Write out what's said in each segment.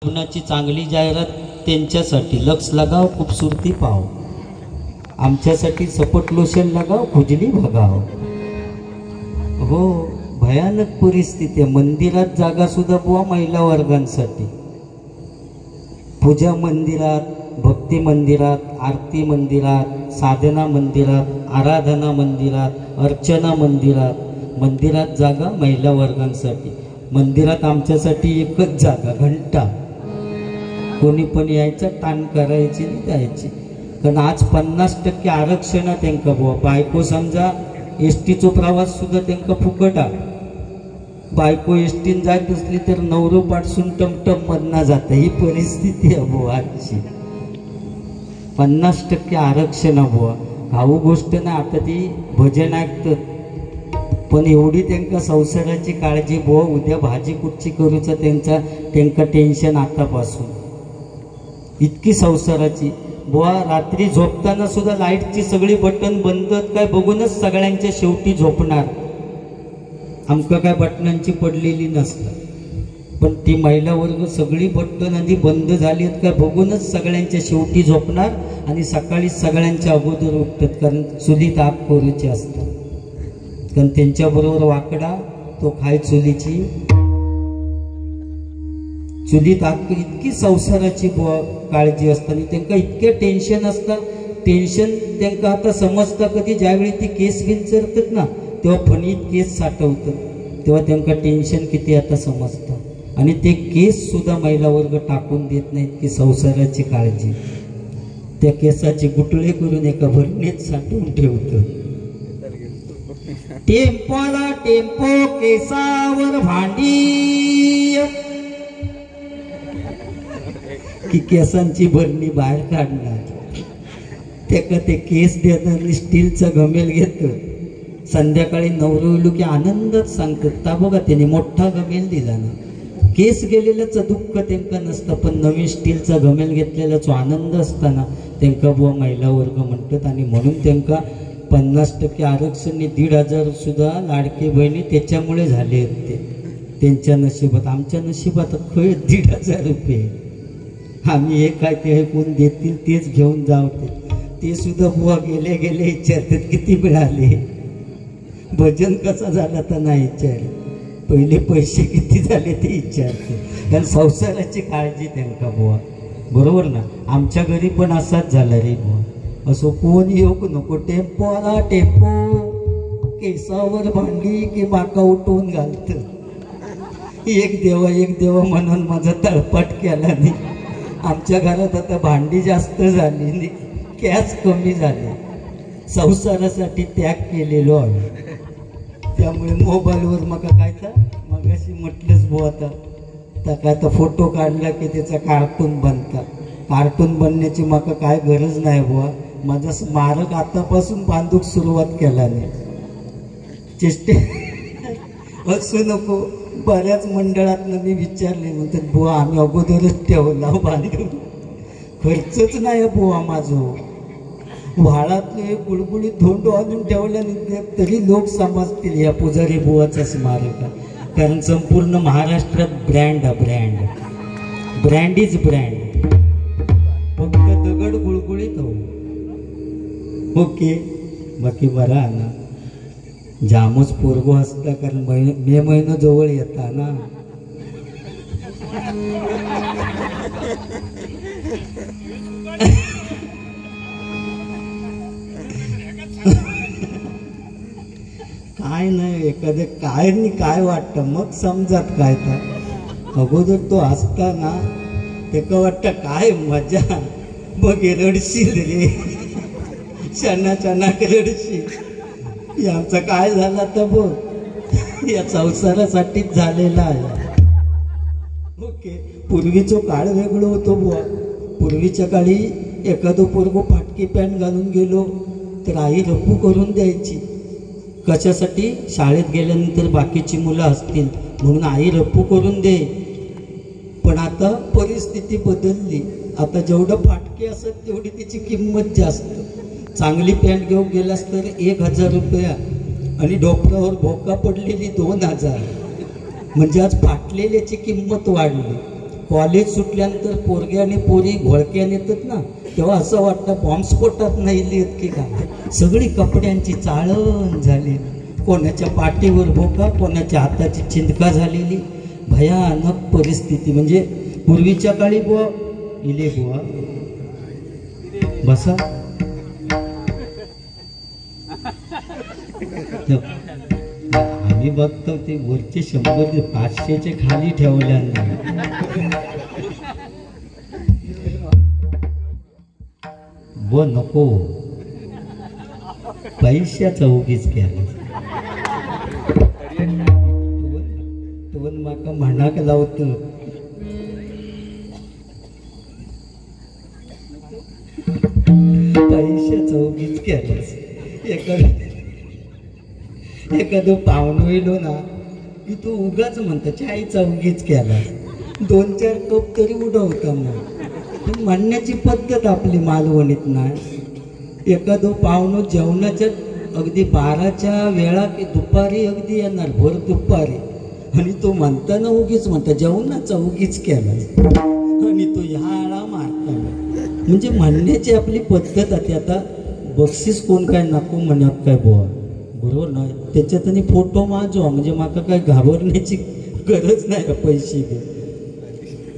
जीवनाची चांगली जाहिरात त्यांच्यासाठी लक्ष लगाव खूबसूरती पाव, आमच्यासाठी सपट लोशन लगाव खुजली भगाव। हो, भयानक परिस्थिती आहे। मंदिरात जागा सुद्धा बुवा महिला वर्गांसाठी। पूजा मंदिरात, भक्ती मंदिरात, आरती मंदिरात, साधना मंदिरात, आराधना मंदिरात, अर्चना मंदिरात, मंदिरात जागा महिला वर्गांसाठी। मंदिरात आमच्यासाठी एकच जागा, घंटा। कोणी पण यायचं, टाण करायची नाही जायची। कारण आज 50% आरक्षण त्यांना बुवा। बायको समजा एसटीचो प्रवास सुद्धा त्यांना फुकट आहे। बायको एसटीन जात असली तर नवरो पाठसून टमटम मधना जात, ही परिस्थिती आहे बुवा आजची। 50% आरक्षण बुवा। भाऊ गोष्ट नाही, आता ती भजन ऐकतात पण एवढी त्यांना संसाराची काळजी बुवा। उद्या भाजी कुठची करूचं त्यांका टेन्शन आतापासून, इतकी संसाराची बुवा। रात्री झोपताना सुद्धा लाईटची सगळी बटन बंद काय बघूनच सगळ्यांच्या शेवटी झोपणार। आमका काय बटनांची पडलेली नसतात, पण ती महिला वर्ग सगळी बटन आधी बंद झाली काय बघूनच सगळ्यांच्या शेवटी झोपणार आणि सकाळी सगळ्यांच्या अगोदर उठतात। कारण चुलीत आग करूची असतात, कारण त्यांच्याबरोबर वाकडा तो खाय चुलीची। चुलीत आग इतकी संसाराची काळजी असताना त्यांना इतके टेन्शन असतं। टेन्शन त्यांना आता समजतं कधी, ज्यावेळी ती केस विंचरतात ना तेव्हा फणीत केस साठवतं, तेव्हा त्यांना टेन्शन किती आता समजतं। आणि ते केस सुद्धा महिला वर्ग टाकून देत नाहीत की संसाराची काळजी। त्या केसाचे गुटळे करून एका भरणीत साठवून ठेवतं। टेम्पोला टेम्पो केसावर भांडी, की केसांची भरणी बाहेर काढणार। त्याका ते केस देणार स्टीलचा घमेल घेत। संध्याकाळी नवरवलू की आनंदात सांगतात, ता बघा त्याने मोठा घमेल दिला ना। केस गेलेल्याचं दुःख त्यांना नसतं, पण नवीन स्टीलचा घमेल घेतलेल्याचा आनंद असताना त्यांना बुवा महिला वर्ग म्हणतात। आणि म्हणून त्यांना 50% आरक्षण, 1,500 सुद्धा लाडके बहिणी त्याच्यामुळे झाले आहेत ते त्यांच्या नशिबात। आमच्या नशिबात खय 1,500 रुपये, आम्ही हे काय ते कोण देतील तेच घेऊन जाऊ। ते सुद्धा बुवा गेले गेले विचारतात किती मिळाले, भजन कसा झाला तर नाही विचार, पहिले पैसे किती झाले ते विचारते। कारण संसाराची काळजी त्यांना बुवा, बरोबर ना। आमच्या घरी पण असाच झाला रे बुवा। असो कोण येऊ नको, टेम्पो आला टेम्पो केसावर भांडी की माका उठवून घालत। एक देवा म्हणून माझा तळपाट केला नाही। आमच्या घरात आता भांडी जास्त झाली, कॅस कमी झाले। संसारासाठी त्याग केलेलो आहे, त्यामुळे मोबाईलवर मका काय तर मगाशी म्हटलंच बुवा। आता काय तर फोटो काढला की त्याचा कार्टून बनतात। कार्टून बनण्याची मका काय गरज नाही बुवा। माझा स्मारक आतापासून बांधूक सुरुवात केला नाही, चेष्टे असू नको। बऱ्याच मंडळातनं मी विचारले, म्हणतात बुवा आम्ही अगोदरच ठेवला बांधून, खर्चच नाही बुवा माझं। व्हाळातले गुळगुळीत धोंडो आणून ठेवल्यानंतर तरी लोक समजतील या पुजारी बुवाचा स्मारक। कारण संपूर्ण महाराष्ट्रात ब्रँड इज ब्रँड, फक्त दगड गुळगुळीत हो ओके, बाकी बरा ना। जामच पोरगो असता, कारण मे महिना जवळ येता ना। काय नाही, एखादं काय नाही काय वाटतं मग समजत काय तर। अगोदर तो असता ना तेका वाटतं काय मजा, बघ रडशील रे, क्षणाक्षणाक रडशील। आमचं काय झालं तर बघ, या संसारासाठीच झालेला आहे। ओके, पूर्वीचा काळ वेगळं होतो बुवा। पूर्वीच्या काळी एखादं पोरगो फाटकी पॅन्ट घालून गेलो तर आई रप्पू करून द्यायची। कशासाठी? शाळेत गेल्यानंतर बाकीची मुलं असतील म्हणून आई रप्पू करून दे। पण आता परिस्थिती बदलली, आता जेवढं फाटके असत तेवढी त्याची किंमत जास्त। चांगली पॅन्ट घेऊन गेलास तर 1,000 रुपया आणि डोक्यावर भोका पडलेली 2,000। म्हणजे आज फाटलेल्याची किंमत वाढली। कॉलेज सुटल्यानंतर पोरगे आणि पोरी घोळक्याने येतात ना, तेव्हा असं वाटतं बॉम्बस्फोटात नाही लिहित की काय. सगळी कपड्यांची चाळण झाली, कोणाच्या पाठीवर भोका, कोणाच्या हाताची चिंतका झालेली. भयानक परिस्थिती. म्हणजे पूर्वीच्या काळी बुवा इले बुवा बसा, आम्ही बघतो ते वरचे 100 ते 500चे खाली ठेवल्या. व नको पैशाचा उगीच केला. माका म्हणाक लावत पैशाचा उगीच केलास. एखादं पाहुणं येलो ना की तू उगाच म्हणता चायचा उगीच केला. 2-4 कप तरी उडवता. मग म्हणण्याची पद्धत आपली मालवणीत नाही. एखादं पाहुणं जेवणाच्या अगदी 12च्या वेळा की दुपारी अगदी येणार, भर दुपारी, आणि तो म्हणताना उगीच म्हणता जेवणाचा उगीच केला, आणि तो ह्या आळा मारताना. म्हणजे म्हणण्याची आपली पद्धत आहे. आता बक्षीस कोण काय नको म्हणत काय बुवा, बरोबर ना. त्याच्यात आणि फोटो माझो, म्हणजे माका काय घाबरण्याची गरज नाही. पैसे घे.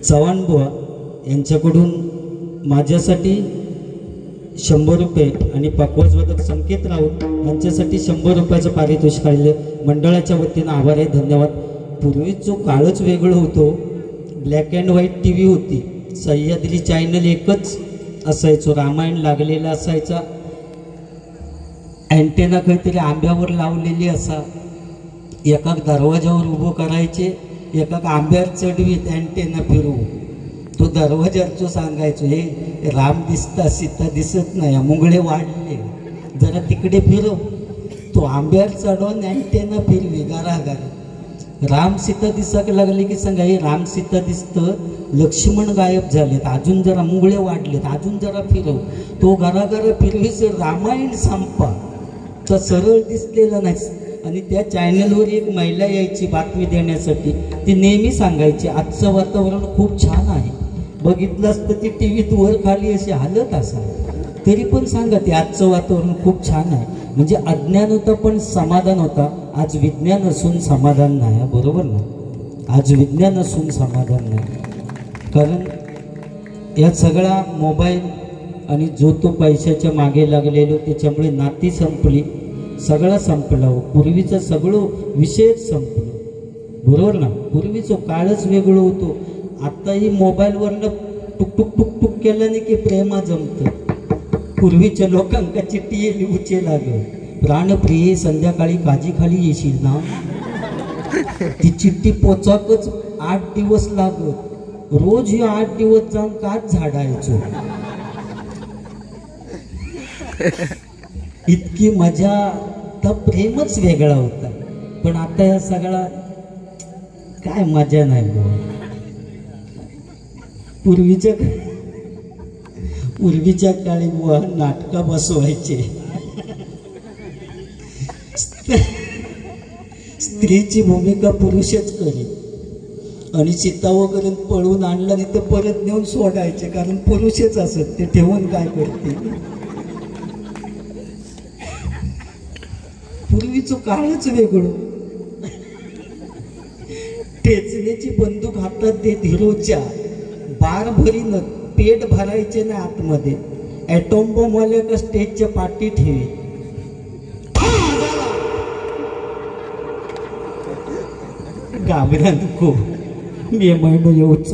चव्हाण बुवा यांच्याकडून माझ्यासाठी 100 रुपये आणि पकवाजवादक संकेत राऊत यांच्यासाठी 100 रुपयाचं पारितोषिक काढले. मंडळाच्या वतीनं आभार आहे, धन्यवाद. पूर्वी जो काळच वेगळं होतो, black and white T V होती, सह्याद्री चॅनल एकच असायचो, रामायण लागलेला असायचा, अँटेना काहीतरी आंब्यावर लावलेली असा, एका दरवाजावर उभं करायचे, एका आंब्यावर चढवीत अँटेना फिरवू. तो दरवाजावर जो सांगायचो, हे राम दिसता सीता दिसत नाही, मुंगळे वाढले, जरा तिकडे फिरव. तो आंब्यावर चढवून अँटेना फिरवी घराघर. राम सीता दिसायला लागले की सांगा, हे राम सीता दिसतं, लक्ष्मण गायब झालेत, अजून जरा मुंगळे वाढलेत, अजून जरा फिरव. तो घराघर फिरवीच रामायण संपा. तर सरळ दिसलेला नाही. आणि त्या चॅनलवर एक महिला यायची बातमी देण्यासाठी, ती नेहमी सांगायची आजचं वातावरण खूप छान आहे. बघितलं असतं ती टी व्हीत वर खाली अशी हालत असा, तरी पण सांगा ते आजचं वातावरण खूप छान आहे. म्हणजे अज्ञान होतं पण समाधान होता. आज विज्ञान असून समाधान नाही, बरोबर ना. आज विज्ञान असून समाधान नाही, कारण या सगळा मोबाईल आणि जो तो पैशाच्या मागे लागलेलो, त्याच्यामुळे नाती संपली, सगळं संपलं. पूर्वीचं सगळं विषयच संपलं, बरोबर ना. पूर्वीचं काळच वेगळं होतो. आत्ताही मोबाईलवरनं टुक टुक टुक टुक केल्याने की प्रेमा जमतं. पूर्वीच्या लोकांका चिठ्ठी लिहूचे लागलं, प्राणप्रिये संध्याकाळी काजी खाली येशील ना. ती चिठ्ठी पोचाकच 8 दिवस लागत. रोज हे 8 दिवस जाऊन काच झाडायचो. इतकी मजा, तर प्रेमच वेगळा होता. पण आता या सगळा काय मजा नाही बुवा. पूर्वीच्या काळी बुवा नाटका बसवायचे. स्त्रीची भूमिका पुरुषच करी, आणि सीता वगैरे पळून आणला नाही तर परत नेऊन सोडायचे, कारण पुरुषच असत ते, ठेवून काय करते. पूर्वीचं काळच वेगळं. टेचण्याची बंदूक हातात देत हिरोच्या, बार भरीन, पेट भरायचे ना आतमध्ये, ॲटॉम बॉम्बवाल्या का स्टेजच्या पाठी ठेवी. घाबरा नको, मे महिना येऊच.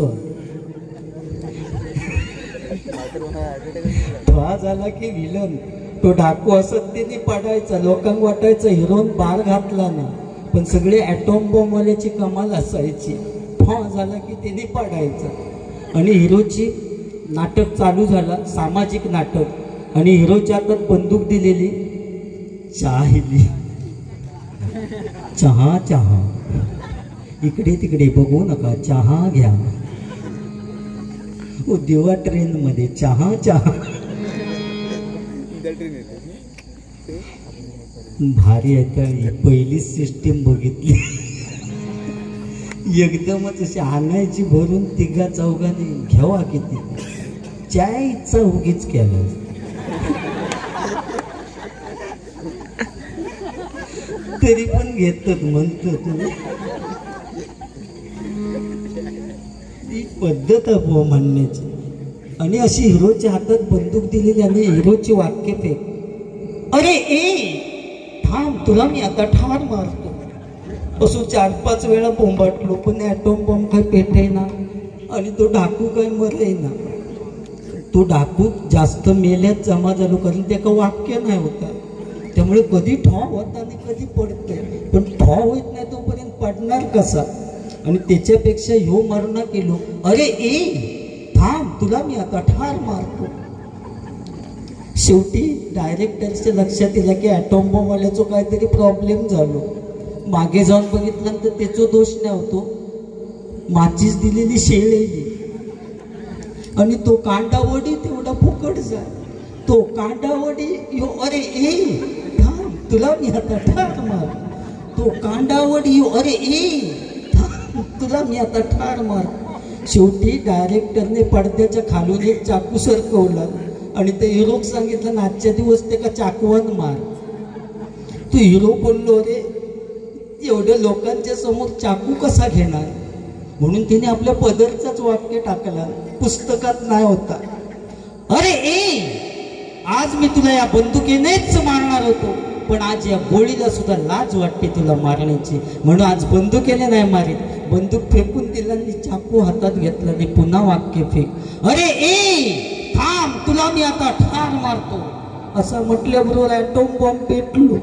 झाला की विलन तो डाकू असत त्याने पडायचा, लोकांना वाटायचं हिरोन बार घातला ना, पण सगळे ॲटॉम बॉम्बवाल्याची कमाल असायची. झाला की त्याने पडायचा. आणि हिरोची नाटक चालू झाला, सामाजिक नाटक, आणि हिरोच्या हातात बंदूक दिलेली, चहा दिली, चहा चहा, इकडे तिकडे बघू नका, चहा घ्या. दिवा ट्रेन मध्ये चहा चहा, भारी आहे. तर पहिलीच सिस्टीम बघितली. एकदमच अशी आणायची भरून तिघा चौघांनी घ्यावा किती चायचा उगीच केला तरी पण घेतात म्हणतात ती पद्धत आहे म्हणण्याची. आणि अशी हिरोच्या हातात बंदूक दिलेली आणि हिरोची वाक्य फेक अरे ए थांब तुला मी आता ठार मारतो असं 4-5 वेळा बोंबाटलो पण ॲटॉम बॉम्ब काय पेटेना आणि तो डाकू काय मरेना. तो डाकू जास्त मेल्यात जमा झालो कारण त्याचं वाक्य नाही होता त्यामुळे कधी ठॉ होता आणि कधी पडते पण ठॉ होत नाही तोपर्यंत पडणार कसा. आणि त्याच्यापेक्षा ह्यो मरणा केलो अरे ए थांब तुला मी आता ठार मारतो. शेवटी डायरेक्टरच्या लक्षात येईल की ॲटॉम बॉम्बवाल्याचा काहीतरी प्रॉब्लेम झालो. मागे जाऊन बघितल्यानंतर त्याचा दोष नाही होतो माचीस दिलेली शेळेली आणि तो कांडावडी तेवढा फुकट जाय. तो कांडावडी यो अरे ए थांब तुला मी आता ठार मार. तो कांडावडी यो अरे ए थांब तुला मी आता ठार मार. शेवटी डायरेक्टरने पडद्याच्या खालून एक चाकू सरकवला आणि ते हिरोक सांगितलं आजच्या दिवस ते का चाकवान मार. तो हिरो बोललो रे एवढ्या लोकांच्या समोर चाकू कसा घेणार म्हणून तिने आपल्या पदरचाच वाक्य टाकला पुस्तकात नाही होता. अरे ए आज मी तुला या बंदुकीनेच मारणार होतो पण आज या गोळीला सुद्धा लाज वाटते तुला मारण्याची म्हणून आज बंदुकीने नाही मारित. बंदूक फेकून दिला आणि चाकू हातात घेतला आणि पुन्हा वाक्य फेक अरे ए थांब तुला मी आता ठार मारतो. असं म्हटल्याबरोबर ॲटॉम बॉम्ब पेटलो.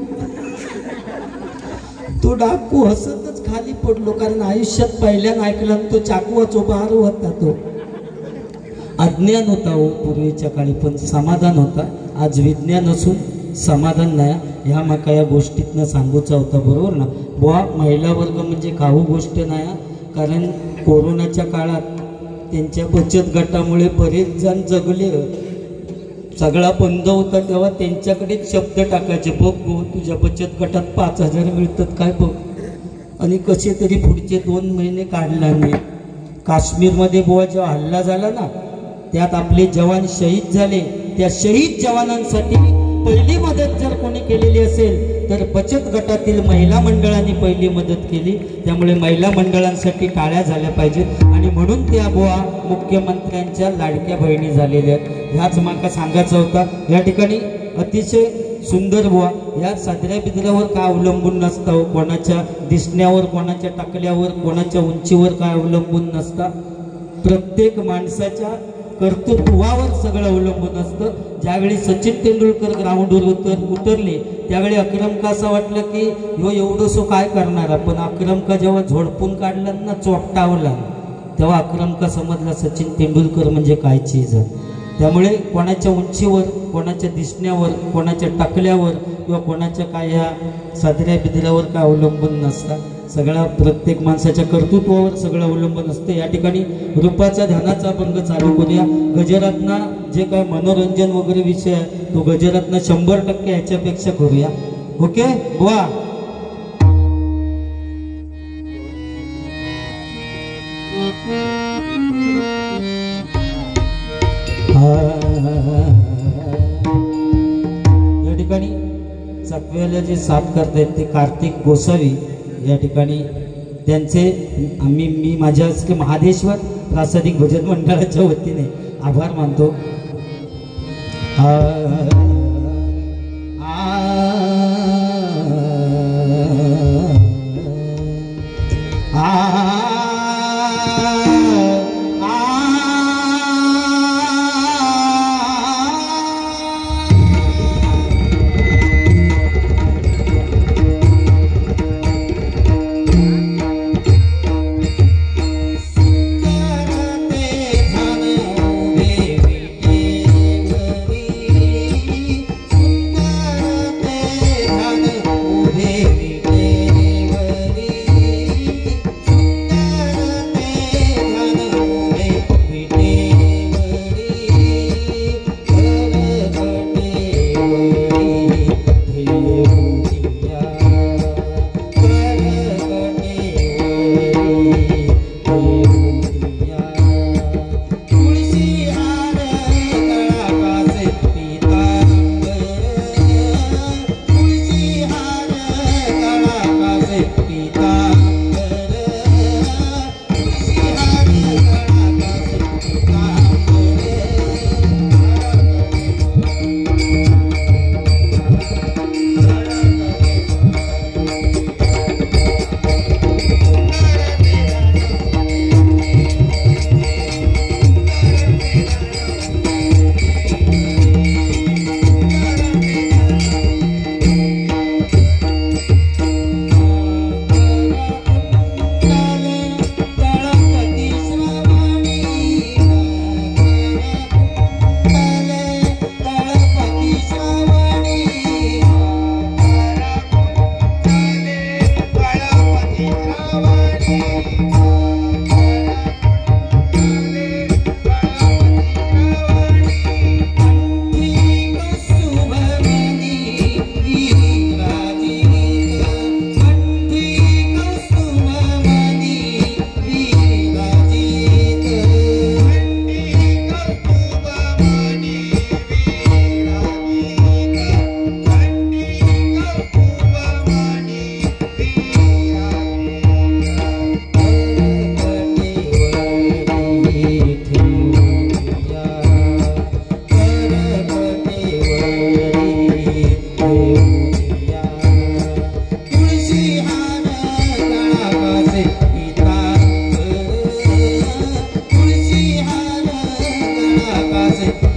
तो डाकू हसतच खाली पडलो कारण आयुष्यात पहिल्यांदा ऐकला तो चाकूचा बार होता. तो अज्ञान होता हो पूर्वीच्या काळी पण समाधान होता. आज विज्ञान असून समाधान नाही. ह्या माका या गोष्टीतनं सांगूचा होता बरोबर ना बुवा. महिला वर्ग म्हणजे खाऊ गोष्ट नाही कारण कोरोनाच्या काळात त्यांच्या बचत गटामुळे बरेच जण जगले. सगळा बंद होता तेव्हा त्यांच्याकडे शब्द टाकायचे बघ गो तुझ्या बचत गटात 5,000 मिळतात काय बघ. आणि कसे तरी पुढचे 2 महिने काढला नाही. काश्मीरमध्ये बुवा जेव्हा हल्ला झाला ना त्यात आपले जवान शहीद झाले. त्या शहीद जवानांसाठी पहिली मदत जर कोणी केलेली असेल तर बचत गटातील महिला मंडळांनी पहिली मदत केली. त्यामुळे महिला मंडळांसाठी टाळ्या झाल्या पाहिजेत आणि म्हणून त्या बुवा मुख्यमंत्र्यांच्या लाडक्या बहिणी झालेल्या आहेत. ह्याच माका सांगायचा होता. या ठिकाणी अतिशय सुंदर बुवा या साजऱ्या बिजऱ्यावर काय अवलंबून नसतं कोणाच्या दिसण्यावर कोणाच्या टाकल्यावर कोणाच्या उंचीवर काय अवलंबून नसता. प्रत्येक माणसाच्या कर्तृत्वावर सगळं अवलंबून असतं. ज्यावेळी सचिन तेंडुलकर ग्राउंडवर उतरले त्यावेळी अक्रम का असं वाटलं की ह्यो एवढंसो काय करणार पण अक्रम का जेव्हा झोडपून काढला ना चोपटावला तेव्हा अक्रम का समजला सचिन तेंडुलकर म्हणजे काय चीज आहे. त्यामुळे कोणाच्या उंचीवर कोणाच्या दिसण्यावर कोणाच्या टाकल्यावर किंवा कोणाच्या काय ह्या साजऱ्या बिजऱ्यावर काय अवलंबून नसतात. सगळा प्रत्येक माणसाच्या कर्तृत्वावर सगळं अवलंबून असतं. या ठिकाणी रूपाचा ध्यानाचा भंग चालू करूया. गजरातना जे काय मनोरंजन वगैरे विषय आहे तो गजरातना 100% ह्याच्यापेक्षा करूया. ओके वा या ठिकाणी चकव्याला जे साथ करतायत ते कार्तिक गोसावी या ठिकाणी त्यांचे मी माझ्या महादेश्वर प्रासादिक भजन मंडळाच्या वतीने आभार मानतो. तुळशी हार गळा कासे